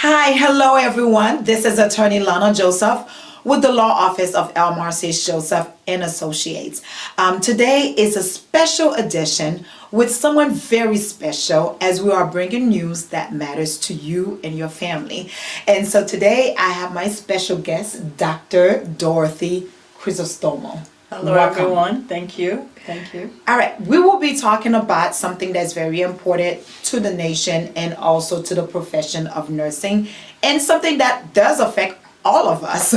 Hi, hello everyone. This is Attorney Lana Joseph with the Law Office of L. Marcis Joseph and Associates. Today is a special edition with someone very special as we are bringing news that matters to you and your family. And so today I have my special guest, Dr. Dorothy Crisostomo. Hello, everyone. Thank you. Thank you. All right, we will be talking about something that's very important to the nation and also to the profession of nursing, and something that does affect all of us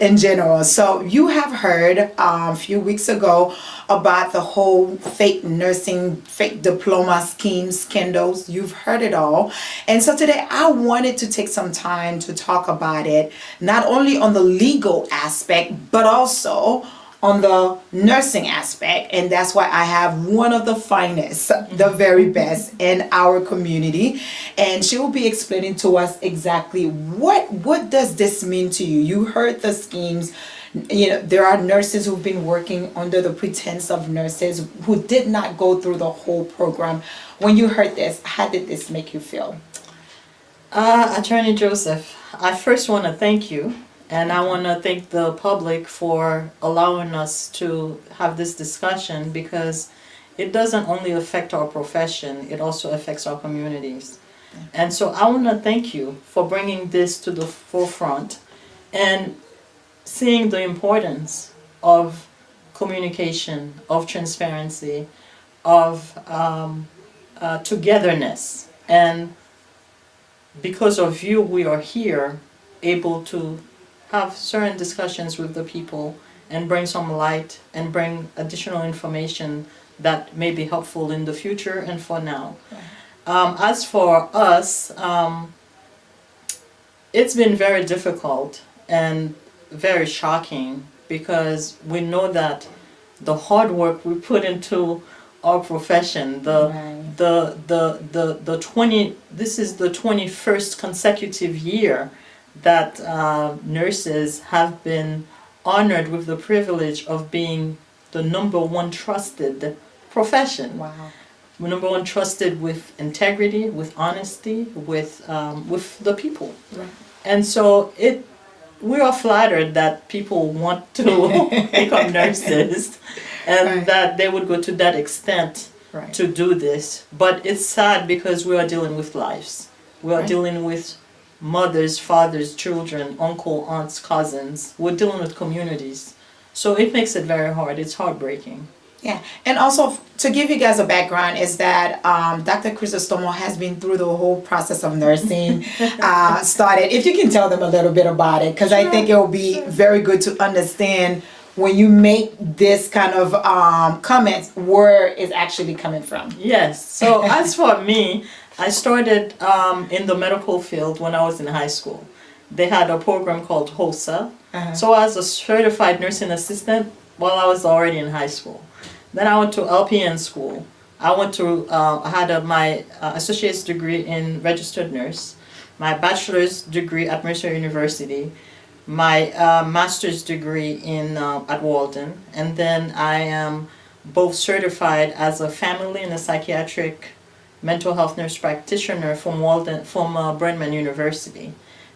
in general. So you have heard a few weeks ago about the whole fake nursing, fake diploma schemes, scandals. You've heard it all. And so today I wanted to take some time to talk about it, not only on the legal aspect, but also on the nursing aspect. And that's why I have one of the finest, the very best in our community, and she will be explaining to us exactly what does this mean to you. You heard the schemes. You know, there are nurses who've been working under the pretense of nurses who did not go through the whole program. When you heard this, how did this make you feel? Attorney Joseph, I first want to thank you. And I want to thank the public for allowing us to have this discussion, because it doesn't only affect our profession, it also affects our communities. And so I want to thank you for bringing this to the forefront and seeing the importance of communication, of transparency, of togetherness. And because of you, we are here able to have certain discussions with the people and bring some light and bring additional information that may be helpful in the future and for now. As for us, it's been very difficult and very shocking, because we know that the hard work we put into our profession, this is the 21st consecutive year that nurses have been honored with the privilege of being the #1 trusted profession. Wow. #1 trusted with integrity, with honesty, with the people. Right. And so we are flattered that people want to become nurses and Right. that they would go to that extent Right. to do this. But it's sad because we are dealing with lives. We are Right. dealing with mothers, fathers, children, uncle, aunts, cousins. We're dealing with communities. So it makes it very hard. It's heartbreaking. Yeah, and also to give you guys a background is that Dr. Crisostomo has been through the whole process of nursing. Started, if you can tell them a little bit about it, because I think it will be very good to understand when you make this kind of comments, where it's actually coming from. Yes. So as for me, I started in the medical field when I was in high school. They had a program called HOSA. So I was a certified nursing assistant while I was already in high school. Then I went to LPN school. I had my associate's degree in registered nurse, my bachelor's degree at Mercer University, my master's degree at Walden, and then I am both certified as a family and a psychiatric mental health nurse practitioner from Brandman University,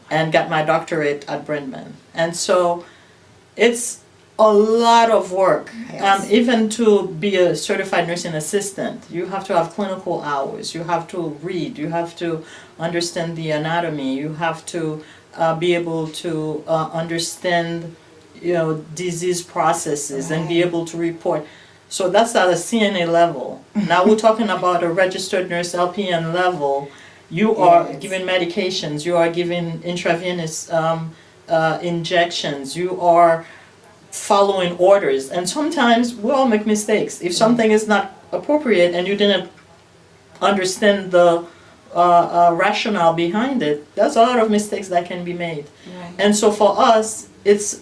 and got my doctorate at Brandman. And so it's a lot of work. Yes. Even to be a certified nursing assistant, you have to have clinical hours, you have to read, you have to understand the anatomy, you have to be able to understand, disease processes, and be able to report. So that's at a CNA level. Now we're talking about a registered nurse LPN level. You are given medications, you are given intravenous injections, you are following orders. And sometimes we all make mistakes. If something is not appropriate and you didn't understand the rationale behind it, there's a lot of mistakes that can be made. Right. And so for us, it's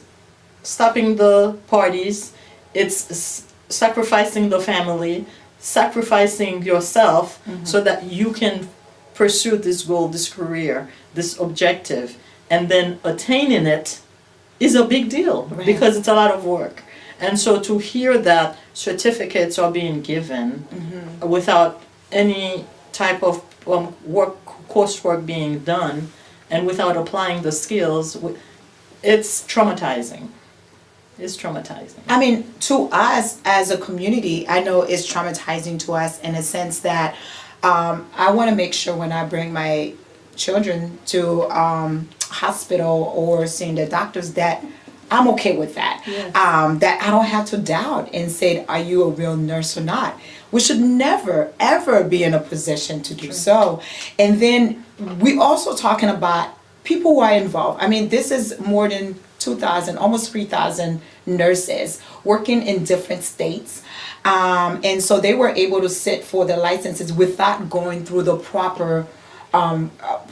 stopping the parties, it's sacrificing the family, sacrificing yourself, so that you can pursue this goal, this career, this objective, and then attaining it is a big deal. Right. Because it's a lot of work. And so to hear that certificates are being given without any type of coursework being done, and without applying the skills, it's traumatizing. It's traumatizing. I mean, to us as a community, I know it's traumatizing to us in a sense that I want to make sure when I bring my children to hospital or seeing the doctors that I'm okay with that. Yes. That I don't have to doubt and say, are you a real nurse or not? We should never, ever be in a position to do so. And then we also talking about people who are involved. I mean, this is more than 2,000, almost 3,000 nurses working in different states. And so they were able to sit for the licenses without going through the proper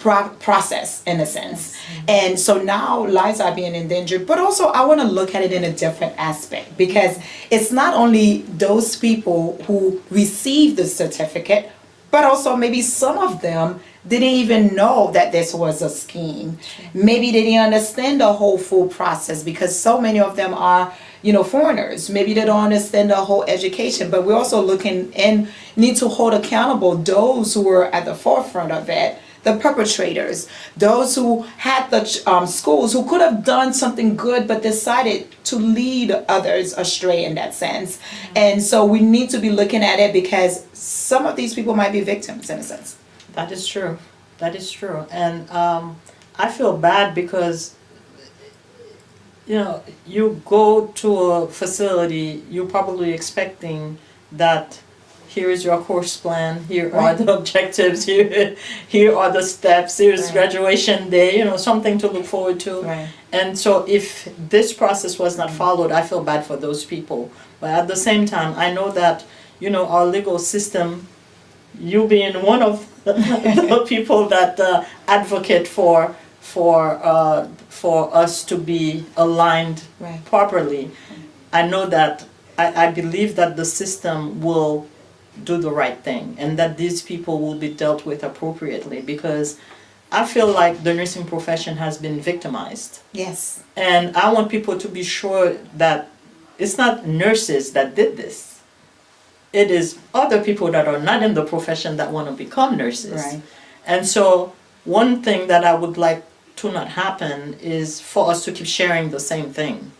process in a sense. And so now lives are being endangered, but also I want to look at it in a different aspect, because it's not only those people who receive the certificate, but also maybe some of them didn't even know that this was a scheme. Maybe they didn't understand the whole full process, because so many of them are, foreigners. Maybe they don't understand the whole education, but we're also looking and need to hold accountable those who were at the forefront of it, the perpetrators, those who had the schools who could have done something good but decided to lead others astray in that sense. And so we need to be looking at it, because some of these people might be victims in a sense. That is true. That is true. And I feel bad because, you go to a facility, you're probably expecting that here is your course plan, here are the objectives, here are the steps, here's graduation day, something to look forward to. Right. And so if this process was not followed, I feel bad for those people. But at the same time, I know that, our legal system, you being one of the people that advocate for us to be aligned properly. I know that I believe that the system will do the right thing, and that these people will be dealt with appropriately, because I feel like the nursing profession has been victimized. Yes. And I want people to be sure that it's not nurses that did this. It is other people that are not in the profession that want to become nurses. Right. And so one thing that I would like to not happen is for us to keep sharing the same thing.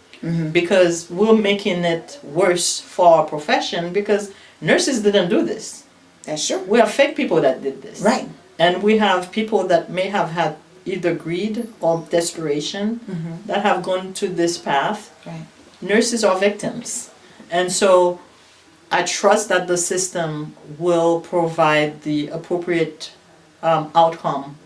Because we're making it worse for our profession, because nurses didn't do this. That's true. We have fake people that did this. Right. And we have people that may have had either greed or desperation that have gone to this path. Right. Nurses are victims. And so I trust that the system will provide the appropriate outcome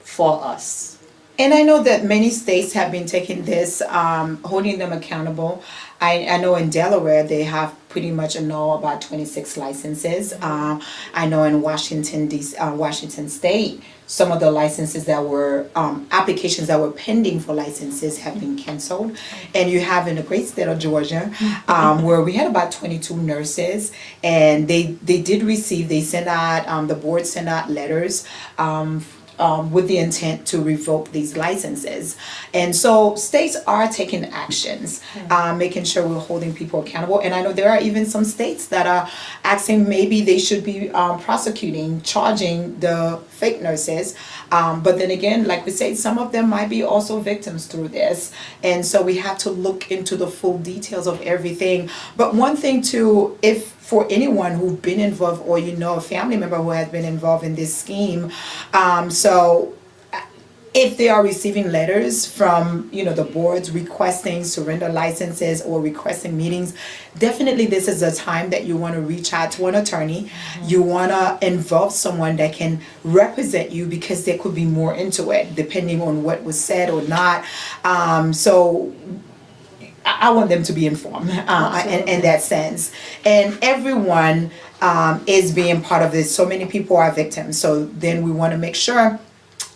for us. And I know that many states have been taking this, holding them accountable. I know in Delaware they have pretty much about 26 licenses. I know in Washington State, some of the licenses that were applications that were pending for licenses have been canceled. And you have in the great state of Georgia, where we had about 22 nurses, and they sent out, the board sent out letters with the intent to revoke these licenses. And so states are taking actions, making sure we're holding people accountable. And I know there are even some states that are asking maybe they should be prosecuting, charging the fake nurses. But then again, like we said, some of them might be also victims through this. And so we have to look into the full details of everything. But one thing too, if for anyone who's been involved, or a family member who has been involved in this scheme, so if they are receiving letters from the boards requesting surrender licenses or requesting meetings, definitely this is a time that you want to reach out to an attorney. You want to involve someone that can represent you, because there could be more into it depending on what was said or not. So I want them to be informed in that sense. And everyone is being part of this. So many people are victims. So then we want to make sure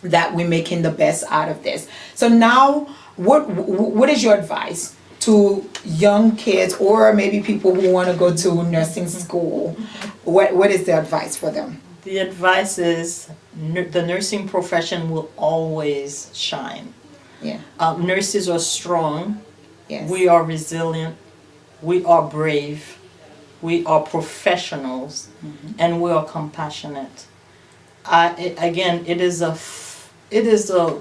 that we're making the best out of this. So now, what is your advice to young kids, or maybe people who want to go to nursing school? What is the advice for them? The advice is the nursing profession will always shine. Yeah. Nurses are strong. Yes. We are resilient. We are brave. We are professionals, and we are compassionate. It is a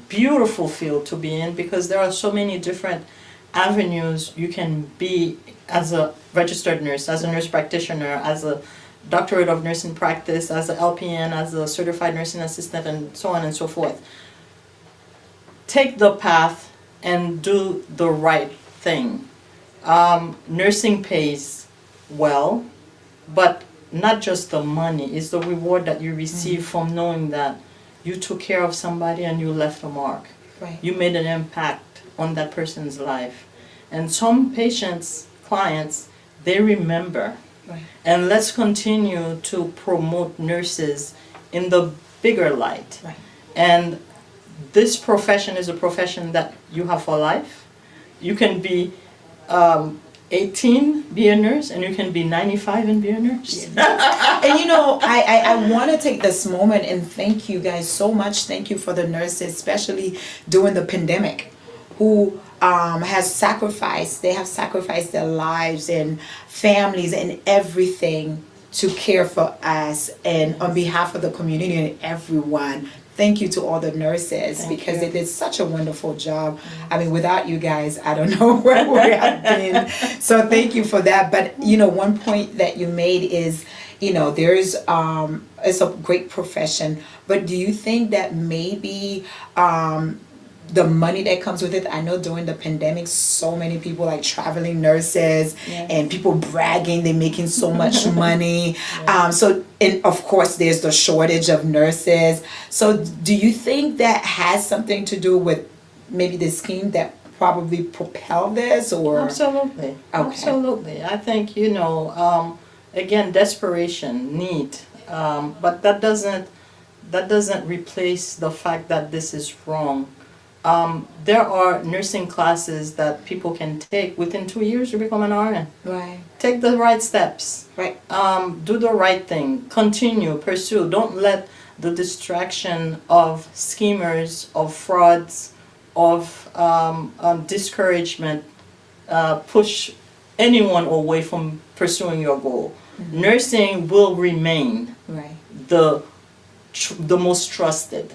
beautiful field to be in because there are so many different avenues you can be as a registered nurse, as a nurse practitioner, as a doctorate of nursing practice, as a LPN, as a certified nursing assistant, and so on and so forth. Take the path and do the right thing. Nursing pays well, but not just the money, it's the reward that you receive from knowing that you took care of somebody and you left a mark. Right. You made an impact on that person's life. And some patients, clients, they remember. Right. And let's continue to promote nurses in the bigger light. Right. And this profession is a profession that you have for life. You can be 18, be a nurse, and you can be 95 and be a nurse. And you know, I want to take this moment and thank you guys so much. Thank you for the nurses, especially during the pandemic, who has sacrificed, they have sacrificed their lives and families and everything to care for us and on behalf of the community and everyone. Thank you to all the nurses because they did such a wonderful job. I mean, without you guys, I don't know where we have been. So thank you for that. But, you know, one point that you made is, you know, there's, it's a great profession. But do you think that maybe the money that comes with it? I know during the pandemic, so many people like traveling nurses and people bragging they're making so much money. So, and of course, there's the shortage of nurses. So do you think that has something to do with maybe the scheme that probably propelled this, or? Absolutely. Okay. Absolutely. I think, you know, again, desperation, need, but that doesn't replace the fact that this is wrong. There are nursing classes that people can take within 2 years to become an RN. Right. Take the right steps. Right. Do the right thing. Continue, pursue. Don't let the distraction of schemers, of frauds, of discouragement push anyone away from pursuing your goal. Mm-hmm. Nursing will remain the most trusted.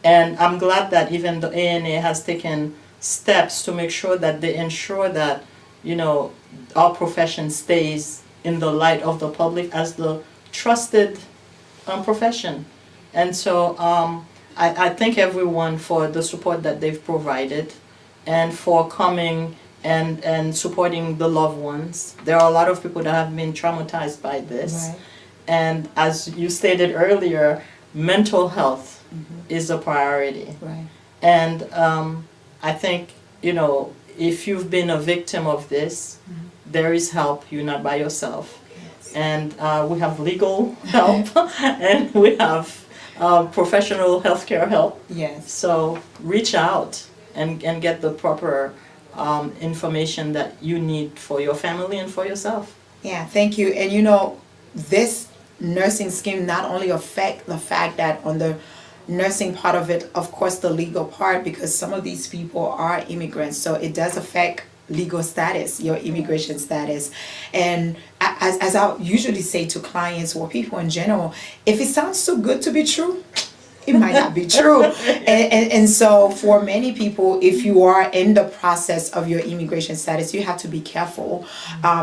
And I'm glad that even the ANA has taken steps to make sure that they ensure that, you know, our profession stays in the light of the public as the trusted profession. And so I thank everyone for the support that they've provided and for coming and supporting the loved ones. There are a lot of people that have been traumatized by this. Right. And as you stated earlier, mental health is a priority. Right. And I think, you know, if you've been a victim of this, there is help. You're not by yourself. Yes. And we have legal help and we have professional healthcare help. Yes. So reach out and get the proper information that you need for your family and for yourself. Yeah, thank you. And you know, this nursing scheme not only affect the fact that on the nursing part of it, of course, the legal part, because some of these people are immigrants, so it does affect legal status, your immigration status. And as I usually say to clients or people in general, if it sounds too good to be true, it might not be true. And so for many people, if you are in the process of your immigration status, you have to be careful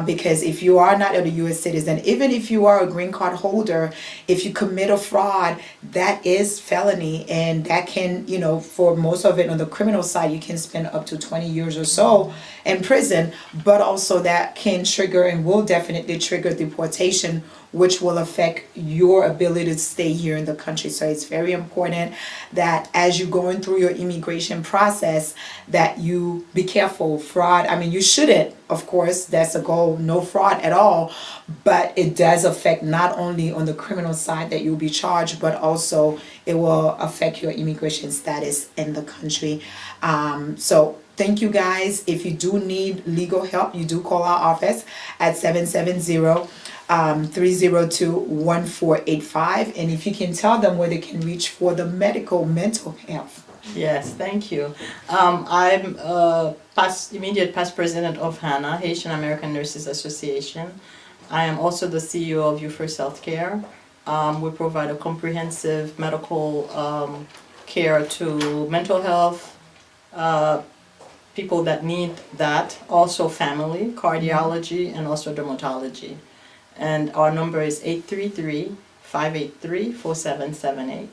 because if you are not a U.S. citizen, even if you are a green card holder, if you commit a fraud, that is felony, and that can, you know, for most of it on the criminal side, you can spend up to 20 years or so in prison, but also that can trigger and will definitely trigger deportation, which will affect your ability to stay here in the country. So it's very important that as you're going through your immigration process, that you be careful. Fraud, I mean, you shouldn't, of course, that's a goal, no fraud at all, but it does affect not only on the criminal side that you'll be charged, but also it will affect your immigration status in the country. So thank you guys. If you do need legal help, you do call our office at 770-302-1485, and if you can tell them where they can reach for the mental health. Yes, thank you. I'm immediate past president of HANA, Haitian American Nurses Association. I am also the CEO of You First Healthcare. We provide a comprehensive medical care to mental health, people that need that, also family, cardiology, and also dermatology. And our number is 833-583-4778.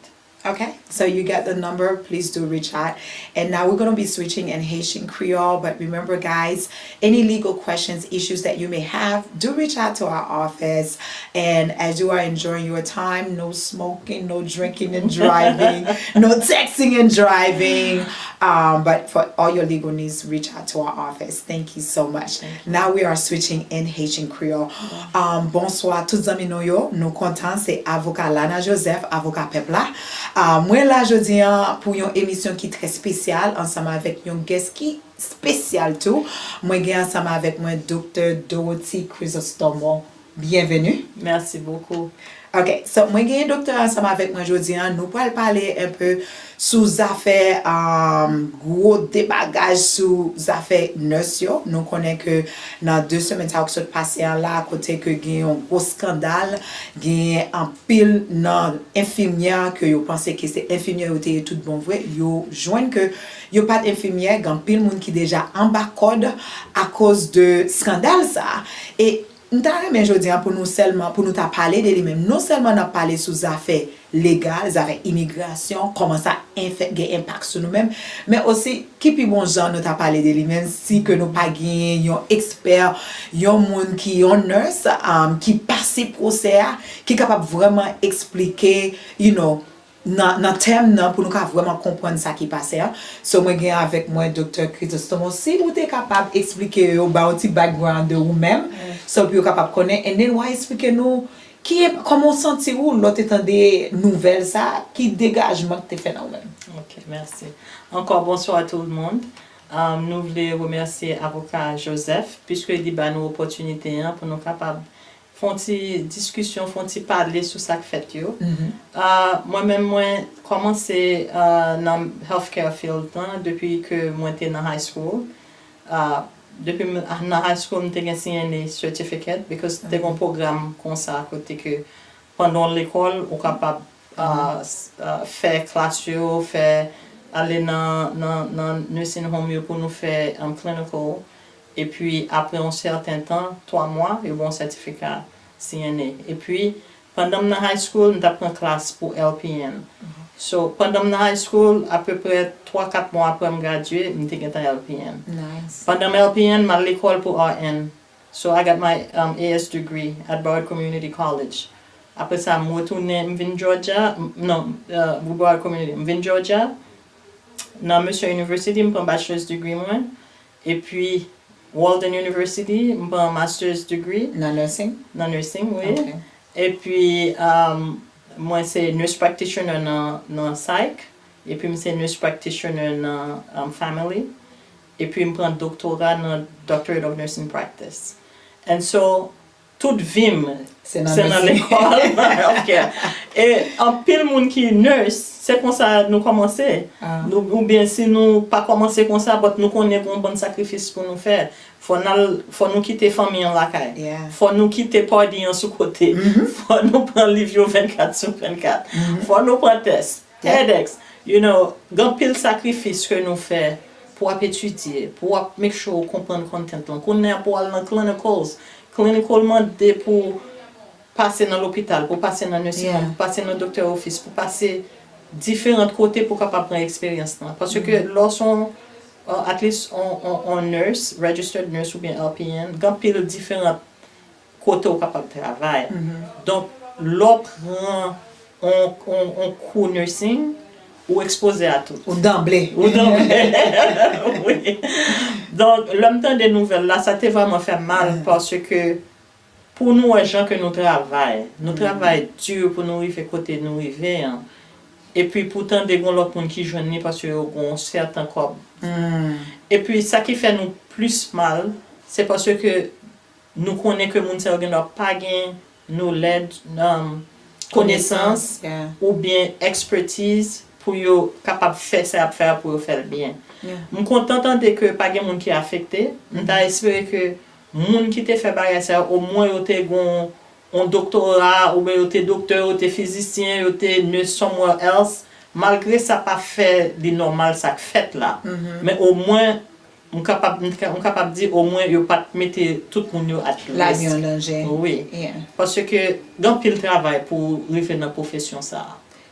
Okay, so you got the number. Please do reach out. And now we're going to be switching in Haitian Creole. But remember, guys, any legal questions, issues that you may have, do reach out to our office. And as you are enjoying your time, no smoking, no drinking and driving, no texting and driving. But for all your legal needs, reach out to our office. Thank you so much. Now we are switching in Haitian Creole. Bonsoir, tous amis nou yo. Nous contents, c'est avocat Lana Joseph, avocat Pepla. Moi là jodi pour une émission qui très spéciale ensemble avec un guest qui spécial tout. Moi gen ensemble avec moi Dr. Dorothy Chrysostomo. Bienvenue. Merci beaucoup. Ok, so moi gen docteur ensemble avec moi jodi nous pourrons parler un peu sous affaires gros débagage sous affaires nurse yo. Nous connaît que dans 2 semaines ça qui passé là côté que gen un gros scandale, gen en pile dans infimyè que yo pensé que c'est infimyè yo était tout bon vrai, yo joindre que yo pas d'infimyè, gan pile monde qui déjà en bas code à cause de scandale ça. Et nous avons aujourd'hui pour nous seulement pour nous parler de lui-même, non seulement nous parler sous affaires légales, affaires immigration, comment ça impact sur nous-mêmes, mais aussi qui puis bon genre nous t'a parlé de lui-même si que nous pas gagné un expert, un monde qui un nurse qui passe procès qui capable vraiment expliquer, dans terme pour nous vraiment comprendre ça qui passe. So moi gagne avec moi Dr. Chrysostomo, si vous êtes capable expliquer un petit background de vous-même, so puis vous capable connaître et then why expliquer nous comment sentir vous l'autre étant des nouvelles ça qui dégagement que tu fais dans vous-même. OK, merci. Encore bonsoir à tout le monde. Nous voulons remercier avocat Joseph puisque il dit nous opportunité pour nous capable font-ils discussion, font-ils parler sur ça que fait yo. Moi-même moi commencé dans healthcare field depuis que moi j'étais dans high school. Depuis dans high school j'ai signé un certificate because c'était un programme comme ça à côté que pendant l'école on capable faire classe yo, faire aller dans nursing home yo pour nous faire un clinical. Et puis, après un certain temps, 3 mois, il y a un bon certificat CNA. Et puis, pendant la high school, nous avons une classe pour LPN. So, pendant la high school, à peu près 3-4 mois après me graduer, je suis en LPN. Nice. Pendant LPN, je suis à l'école pour RN. So, I got my AS degree at Broward Community College. Après ça, je suis retourné à Georgia. Non, Broward Community. Je suis Georgia. Dans Monsieur University, je prends un bachelor's degree. Et puis, Walden University, je prends un master's degree. Dans nursing? Dans nursing, oui. Okay. Et puis, moi, c'est nurse practitioner dans psych. Et puis, c'est nurse practitioner dans family. Et puis, je prends un doctorat dans doctorate of nursing practice. And so, toute vie, c'est dans l'école. Okay. Et en pile monde qui est nurse, c'est comme ça nous commencer. Ou bien si nous pas commencer comme ça, nous connaissons un bon sacrifice pour nous faire. Faut nous quitter famille en la caille. Faut nous quitter party en sous côté. Faut nous prendre livre 24 sur 24. Faut nous prendre test, TEDx. Grand pile sacrifice que nous faisons pour étudier, pour make sure comprendre content. Qu'on est pour aller dans clinicals. Clinicalement pour passer dans l'hôpital, pour passer dans le nursing home, pour passer dans le docteur office, pour passer différents côtés pour capable prendre expérience. Parce que lorsqu'on at least on nurse, registered nurse ou bien LPN, il y a différents côtés pour capable travailler. Donc l'autre on cours nursing ou exposé à tout. Ou d'emblée. Oui. Donc, l'homme temps des nouvelles, là, ça t'a vraiment fait mal parce que pour nous, les gens que nous travaillons dur pour nous arriver côté nous arriver. Et puis, pourtant, des gens qui joignent parce qu'ils ont certains corps. Et puis, ça qui fait nous plus mal, c'est parce que nous connaissons que les gens n'ont pas nous l'aide, connaissance ou bien expertise pour yo capable faire ça faire pour faire bien. Je suis contente que pas de monde qui est affecté. J'espère que monde qui te fait bagage ça au moins yo te un doctorat ou bien yo te docteur ou te physicien ou te nurse somewhere else malgré ça pas fait le normal ça fait là, mais au moins on capable dire au moins yo pas mettre tout le monde à la vie en danger. Oui. Yeah. Parce que dans pile travail pour arriver dans la profession ça.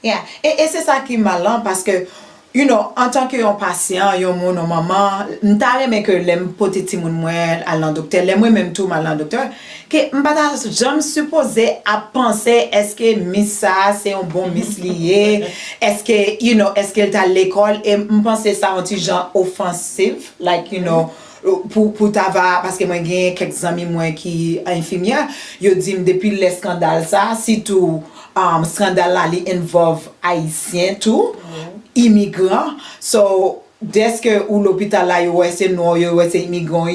Yeah. Et c'est ça qui est malin parce que you know, en tant que yon patient, yon mon maman, m'ta mais que l'aime pote ti moun mwen à l'an docteur, l'aime même tout mal l'an docteur, que m'pata j'aime supposé à penser est-ce que miss ça c'est un bon miss lié, est-ce que you know, est-ce qu'elle t'a à l'école et m'penser ça un petit genre offensif, like you know, pour t'avoir parce que moi j'ai quelques amis moi qui infimyè, yo dit depuis le scandale ça, si tout scandale là li involve haïtien tout. Immigrant, so deske ou l'hôpital là yo c'est non yo c'est immigrant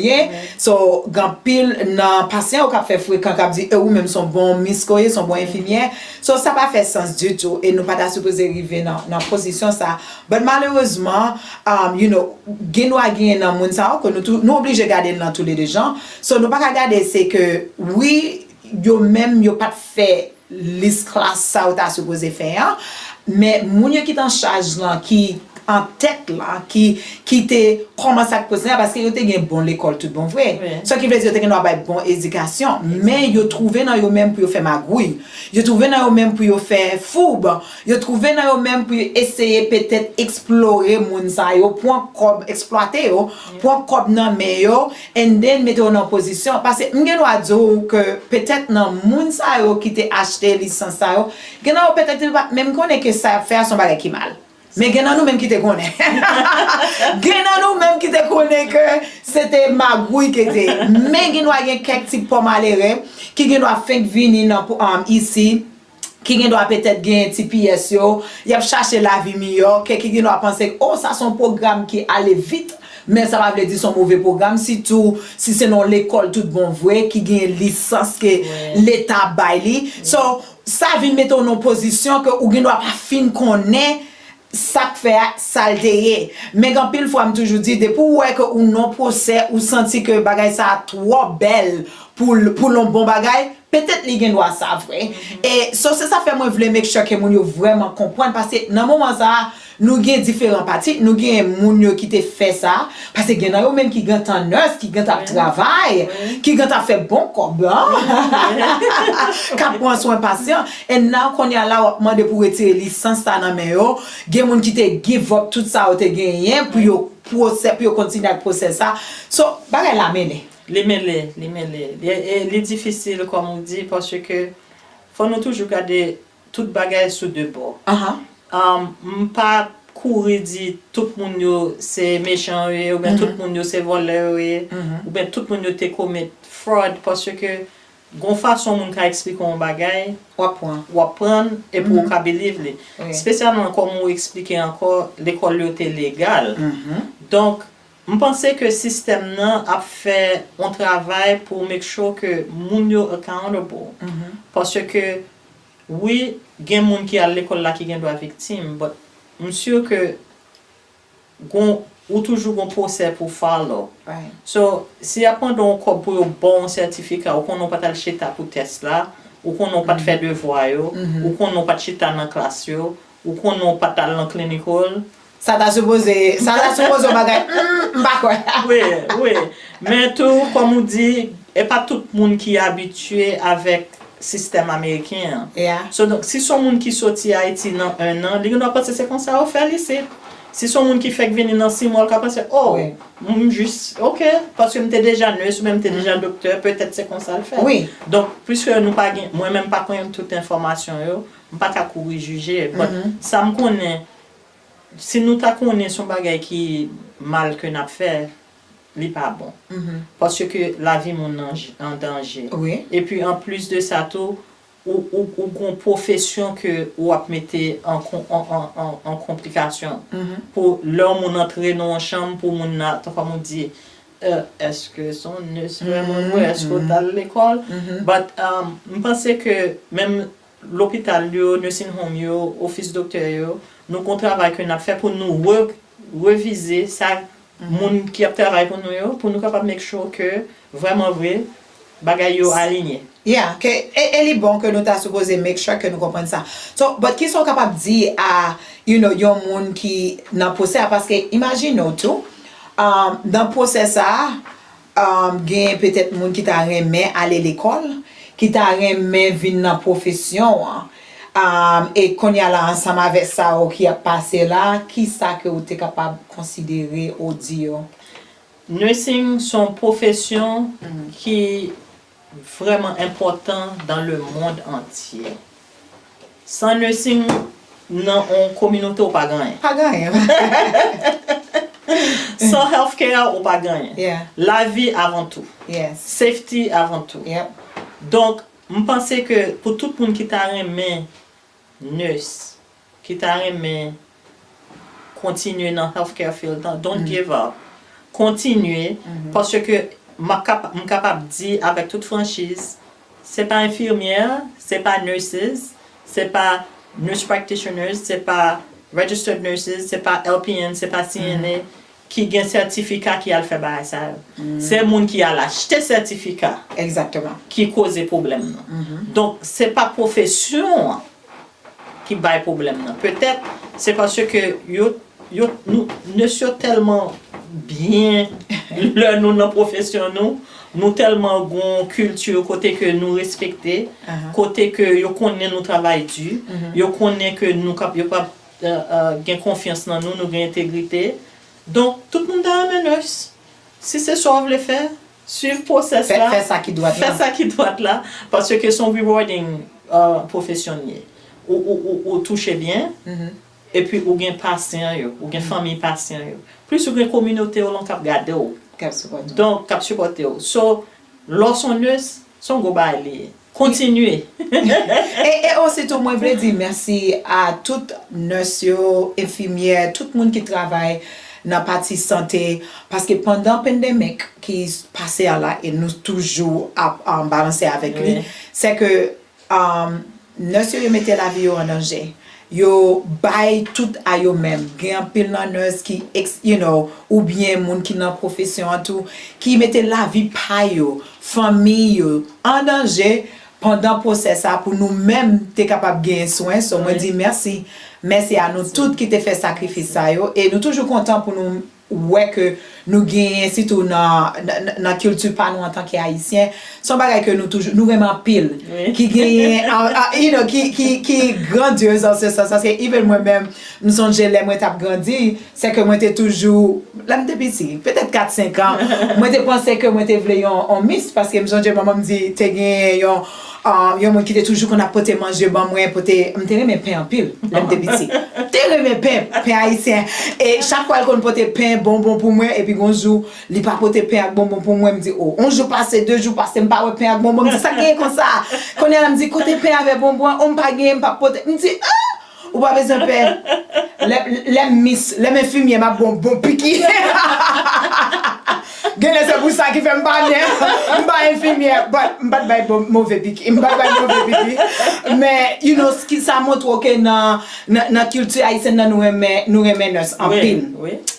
so gan pile nan patient ou k'ap fait fréquent k'ap dit ou même son bon miskoye son bon infirmière so ça pas fait sens du tout et nous pas supposé arriver dans position ça but malheureusement you know genwa gen nan moun ça que nous obligé garder dans tous les deux gens so nous pas regarder c'est que oui yo même yo pas fait liste classe ça ou ta supposé faire mais moun yo qui en charge là qui en tête là qui te commence à poser parce que yo te gen bon l'école tout bon vrai ce qui veut dire te gen doit bon éducation mais yo trouvé dans yo même pour yo faire magouy yo trouvé dans yo même pour yo faire foub yo trouvé dans yo même pour essayer peut-être explorer moun sa yo point comme exploiter yo point comme nan mais yo and then mettre en position parce que m'gen doit dire que peut-être nan moun sa yo qui te acheté licence sa yo gen peut-être même connaît que ça faire son bagay qui mal. Mais il y a nous-mêmes qui te connaissent. Il y a nous-mêmes qui te connaissent que c'était magouy qui était. Mais il y a quelques petits pots malheureux qui doivent faire venir ici. Qui doit peut-être gagner un petit pièce yo. Il a cherché la vie meilleure. Qui doit penser oh ça son programme qui allait vite. Mais ça va veut dire son mauvais programme si c'est dans l'école tout bon vrai qui gagne licence que l'état baili. So ça vient mettre en position que ou doit pas fin connaît ça fait saleté mais quand pile fois me toujours dit depuis ouais que ou non procès ou senti que bagay ça trop belle pour l'on bon bagay peut-être les gens doivent savoir et so c'est ça fait moi vle make sure que moun yo vraiment comprendre parce que dans moment ça nous gagne différents parties nous gagne moun yo qui te fait ça parce que gagne yo même qui gagne en nurse qui gagne travail qui gagne fait bon corps qui prend soin patient et now qu'on y a là demandé pour retirer licence ça dans main yo gagne moun qui te give up tout ça ou te gagné pour yo procès pour continuer à procès ça so bagay la mener les mêlés les difficiles comme on dit parce que faut nous toujours garder toute bagaille sous deux bords pas courir dire tout le monde c'est méchant ou bien tout le monde c'est voleur ou bien tout le monde te commet fraud parce que gon façon moun ka expliquer un bagay ou apprendre et pour ka believe spécialement comme on expliquer encore l'école était légale donc je pense que le système a fait un travail pour make sure que moun yo accountable parce que oui il y a des gens qui à l'école là qui gen droit victime mais je suis sûr que gon ou toujours un procès pour follow so si apprend donc pour un bon certificat ou qu'on n'a pas de chita pour test là ou qu'on n'a pas de faire devoir ou qu'on n'a pas de chita dans classe ou qu'on n'a pas de dans clinical ça t'a supposé bagay oui mais tout comme on dit et pas tout le monde qui est habitué avec système américain so donc si son monde qui sorti à Haïti dans 1 an il doit penser c'est comme ça au faire lycée si son monde qui fait venir dans 6 mois il penser oh juste OK parce que m'était déjà nurse même t'es déjà docteur peut-être c'est comme ça le faire donc puisque nous pas moi même pas connais toute information yo pas qu'à courir juger ça me connaît si nous ta connaît son bagay qui mal que n'a fait li pas bon parce que la vie mon en danger et puis en plus de ça tout ou une profession que ou a mettre en complication pour l'homme on entrer dans une chambre pour mon comme on dit est-ce que son nurse vraiment est-ce que dans l'école but je pense que même l'hôpital yo nursing home yo office docteur yo nous qu'on travail que n'a fait pour nous reviser ça monde qui a travaillé pour nous capable make sure que vraiment vrai bagay yo aligné. Yeah, elle est bon que nous t'a supposé make sure que nous comprenons ça. So, but qui sont capables de dire à, yon moun qui nan procès, parce que imagine tout, dans procès ça, gen peut-être moun qui t'a remet aller l'école, qui t'a remet vin dans profession, et qu'on y a là ensemble avec ça ou qui a passé là, qui ça que vous êtes capable de considérer ou dire? Nursing sont profession qui vraiment important dans le monde entier. Sans nursing, dans une communauté, on pas gagné. Pas gagné. Sans healthcare, on pas gagné. Yeah. La vie avant tout. Yes. Safety avant tout. Yep. Donc, je pense que pour tout le monde qui t'a aimé nurse, qui t'a aimé continuer dans healthcare field, don't give up. Continuer parce que je suis capable de dire avec toute franchise, c'est pas infirmière, c'est pas nurses, c'est pas nurse practitioners, c'est pas registered nurses, c'est pas LPN, c'est pas CNA qui a un certificat qui a fait ça. C'est le monde qui a acheté certificat. Exactement. Qui cause problème. Donc c'est pas profession qui bail problème. Peut-être c'est parce que nous ne sommes tellement bien nous dans profession nous tellement bon culture côté que nous respecter côté que yo connaît nous travail dur yo connaît que nous capable gain confiance dans nous gain intégrité donc tout le monde a un nurse si c'est ça vous voulez faire suivre process là faire ça qui doit être là parce que son rewarding professionnel ou toucher bien et puis ou gain patient yo ou gain famille patient yo plus ou gain communauté ou l'on cap garder ou donc cap supporter ou so lorsqu'on nurse son go bailler continuer et aussi tout moi voulais dire merci à toutes nurses infirmières tout le monde qui travaille dans la partie santé parce que pendant la pandémie qui passait là et nous toujours à balancer avec lui c'est que nurses mettaient la vie en danger. Yo bay tout à yo même gen pile nan nurse qui ou bien moun qui nan profession tout qui mettait la vie pa yo famille yo en danger pendant procès ça pour nous même t'es capable gagner soin so moi dit merci à nous toutes qui te fait sacrifice ça yo et nous toujours contents pour nous ouais que nous gagnons surtout dans la culture pas nous en tant qu'haïtiens son bagage que nous toujours nous vraiment pile qui gagne qui grandiose en ce sens parce que even moi-même nous sommes les moi t'ai grandi c'est que moi t'ai toujours là depuis petit peut-être 4-5 ans moi t'ai pensé que moi t'ai voulu on miss parce que me songe maman me dit t'es gagné yon moi qui était toujours qu'on a poté manger bon moi poté me t'ai mes pain en pile là depuis petit t'ai mes pain haïtien et chaque fois qu'on poté pain bonbon pour moi et puis un jour li pas poté pain avec bonbon pour moi me dit oh un jour passé 2 jours passé me pas pain avec bonbon me dit ça gagne comme ça quand elle me dit côté pain avec bonbon on pas gagne pas poté me dit ou pas besoin pain les infirmières m'a bonbon piqué Gene c'est pour ça qui fait m'pas bien m'pas infirmière m'pas mauvais piqué mais ce qui ça montre que dans culture haïtienne nous aimons nurse en pile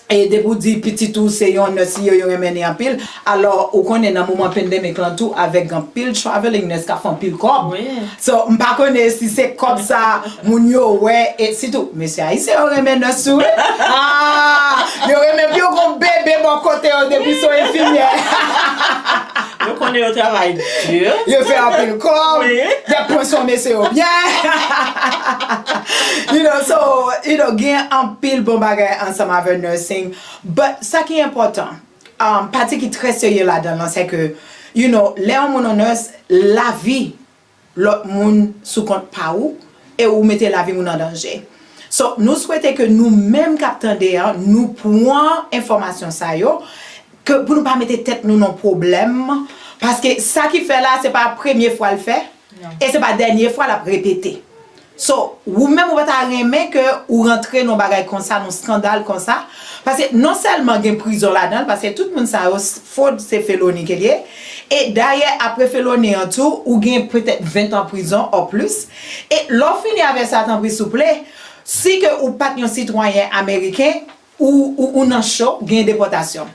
et de vous dire petit tout c'est yon nurse yo aimé en pile alors on connaît dans moment pandémique là tout avec un pile traveling nurse qui fait en pile comme so m'pas connaît si c'est comme ça moun yo ouais et c'est tout monsieur haïtien yo aimé nurse yo aimé bien comme bébé mon côté au début so infirmière yo connaît au travail dur yo fait un pile comme des poissons monsieur bien gain en pile bon bagay ensemble avec nursing but ça qui est important partie qui très sérieux là-dedans c'est que les mon nurse la vie l'autre monde sous compte pas ou et ou mettez la vie moun en danger so nous souhaitons que nous même capteurs nous prenions information ça yo que pour nous pas mettre tête nous non problème parce que ça qui fait là c'est pas la première fois le fait et c'est pas la dernière fois la répéter. So, ou même ou pas aimer que ou rentrer dans bagay comme ça, dans scandale comme ça parce que non seulement gen prison là-dedans parce que tout le monde ça faute c'est félonie qu'il y et derrière après félonie en tout ou gen peut-être 20 ans prison ou plus et l'on finit avec ça tant pis s'il plaît si que ou pas un citoyen américain ou nan chaud gen déportation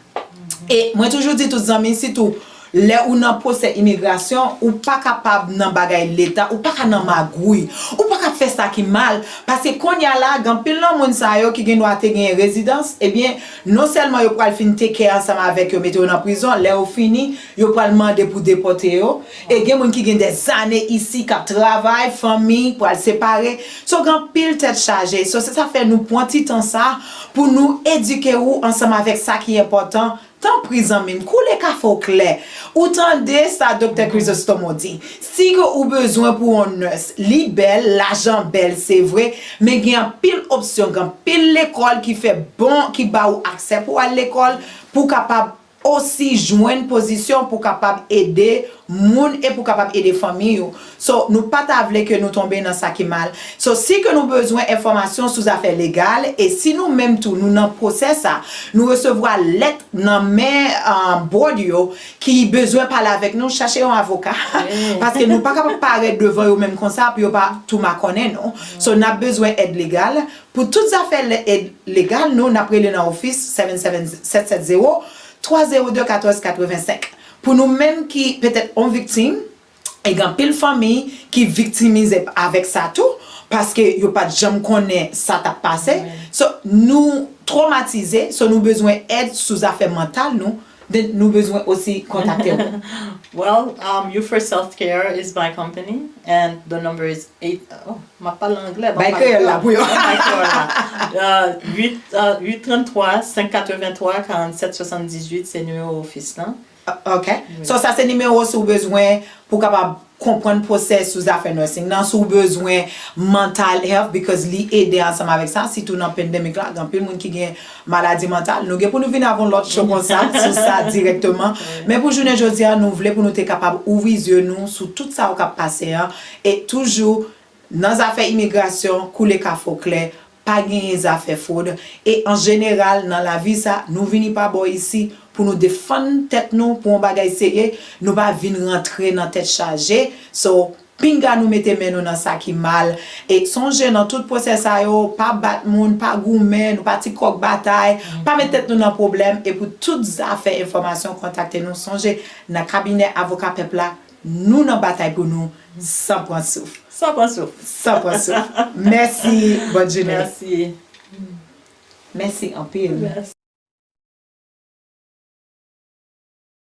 et moi toujours dis tous amis si tout les ou nan procès immigration ou pas capable nan bagay l'état ou pas nan magouy ou pas faire ça qui mal parce que quand y a là gan pile nan moun sa yo qui gen doit te gen résidence eh bien non seulement yo pral fin te care ensemble avec yo mettre en prison les ou fini yo pral demander pour déporter yo et gen moun qui gen des années ici qui travail famille pour séparer so gan pile tête chargée so ça fait nous prendre petit temps ça pour nous éduquer ou ensemble avec ça qui est important. Tant prison même, coule café clair. Autant de ça, docteur Chrysostome dit. Si vous avez besoin pour un nurse, li belle, l'argent belle, c'est vrai, mais il y a pile option, il y a pile l'école qui fait bon, qui ba ou accès pour aller l'école, pour capable aussi joindre position pour capable aider moun et pour capable aider famille. So nous pas tavler que nous tomber dans ça qui mal. So si que nous besoin information sous affaires légales et si nous même tout nous dans procès ça, nous recevoir lettre dans main board yo qui besoin parler avec nous chercher un avocat parce que nous pas capable paraître devant eux même comme ça puis pas tout ma connaît non. So n'a besoin aide légale pour toutes affaires légales nous n'a prélé dans office 770 302 14 85 pour nous même qui peut-être on victime et grand pile famille qui victimise avec ça tout parce que yo pas jamais connaît ça t'a passé so nous traumatisés so nous besoin aide sous affaires mentales nous besoin aussi contacter. Well, You First Healthcare is my company, and the number is 8. Oh, ma parle anglais. 833 583 47 78, c'est numéro office là. OK. Oui. So ça c'est numéro si vous besoin pour capable comprendre process sous affaires nursing. Nan sous besoin mental health because li aider ensemble avec ça si tout dans pandémie là, grand pile monde qui gagne maladie mentale. Nous pour nous venir avant l'autre chose comme ça sur ça directement. Mais pour journée jodi nous voulons pour nous être capable ouvrir yeux nous sur tout ça qui passer et toujours dans affaires immigration couler café clair pas gagner affaires fraude et en général dans la vie ça nous venons pas boy ici pour nous défendre tête nous pour un bagay sérieux nous pas venir rentrer dans tête chargée so pinga nous mettez nous dans ça qui mal et songez dans tout process ça yo pas battre monde pas gourmet nous pas ti coq bataille pas mettre tête nous dans problème et pour toutes affaires information contactez nous songez dans cabinet avocat peuple là nous dans bataille pour nous sans point souffle. Sans point souffle. Sans point souffle. Merci, bonne journée. Merci. Merci en pile. Merci.